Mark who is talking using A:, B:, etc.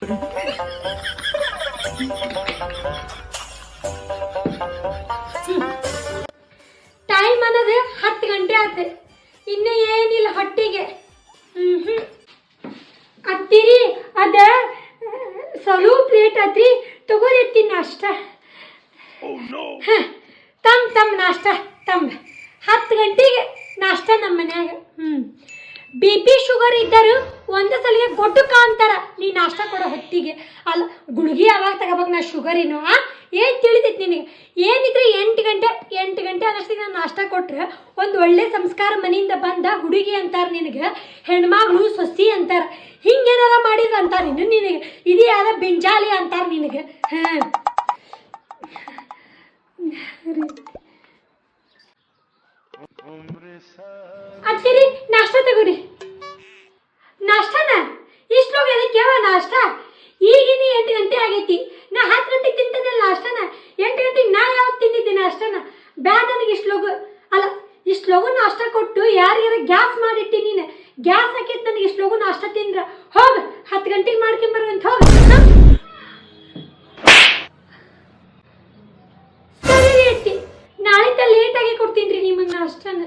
A: Time ಅನ್ನೋದು 10 ಗಂಟೆ ಆಯ್ತು, ಇನ್ನು ಏನಿಲ್ಲ ಹೊಟ್ಟಿಗೆ. ಅತ್ತಿರಿ ಅದ ಸ್ವಲ್ಪ ಲೇಟ್ ಆತ್ರಿ, ತಗೋರಿ ನಾಷ್ಟ. ತಮ್ಮ ನಾಷ್ಟ ತಮ್ಮ 10 ಗಂಟೆಗೆ ನಾಷ್ಟ ನಮ್ಮ ಮನ್ಯಾಗ. BP ಶುಗರ್ ಇದ್ದರು ಒಂದೇ ಸಲಿಗೆ ಗೊಡ್ಡಕ್ಕ ಅಂತಾರ ನೀ ನಾಷ್ಟ ಕೊಡೋ ಹೊತ್ತಿಗೆ. ಅಲ್ಲ ಗುಳಿಗೆ ಯಾವಾಗ ತಗೋಬೇಕು ನಾ ಶುಗರಿನು? ಏನು ತಿಳಿತೈತಿ ನಿನಗೆ? ಏನಿದ್ರೆ 8 ಗಂಟೆ ಅನ್ನೋಷ್ಟಿಗೆ ನಾನು ನಾಷ್ಟ ಕೊಟ್ರೆ ಒಂದು ಒಳ್ಳೆ ಸಂಸ್ಕಾರ ಮನೆಯಿಂದ ಬಂದ ಹುಡುಗಿ ಅಂತಾರೆ ನಿನಗೆ, ಹೆಣ್ಮಗಳು ಸೊಸಿ ಅಂತಾರೆ. ಹಿಂಗೇನಾರ ಮಾಡಿದ್ರೆ ಅಂತಾರೆ ಇನ್ನು ನಿನಗೆ ಇದು ಯಾವ್ದ ಬಿಂಜಾಲಿ ಅಂತಾರೆ ನಿನಗೆ. ಅತ್ತಿರಿ ನಾಷ್ಟ ತಗೋರಿ. ನಾಷ್ಟನ ಇಷ್ಟೋಗ ಅದಕ್ಕೆ ಯಾವ ನಾಷ್ಟ? ಈಗಿನ 8 ಗಂಟೆ ಆಗೈತಿ, ನಾ 10 ಗಂಟೆಗೆ ತಿಂತೇನಲ್ಲ ನಾಷ್ಟನ. 8 ಗಂಟೆಗೆ ನಾ ಯಾವಾಗ ತಿಂದಿದ್ದೆ ನಾಷ್ಟನ? ಬ್ಯಾಡ ನನಗೆ ಇಷ್ಟು ಲಗು ನಾಷ್ಟ ಕೊಟ್ಟು ಯಾರಿಗಾರ ಗ್ಯಾಸ್ ಮಾಡಿಟ್ಟಿ ನೀನು. ಗ್ಯಾಸ್ ಹಾಕಿತ್ತು ನನಗೆ ಇಷ್ಟು ಲಗು ನಾಷ್ಟ ತಿಂದ್ರ. ಹೋಗ 10 ಗಂಟೆಗೆ ಮಾಡ್ಕೊಂಬರುವಂತ ಹೋಗ. ಸರಿ ಅತ್ತಿ, ನಾಳೆ ಲೇಟಾಗಿ ಕೊಡ್ತೀನಿ ರೀ ನಿಮಗೆ ನಾಷ್ಟನ.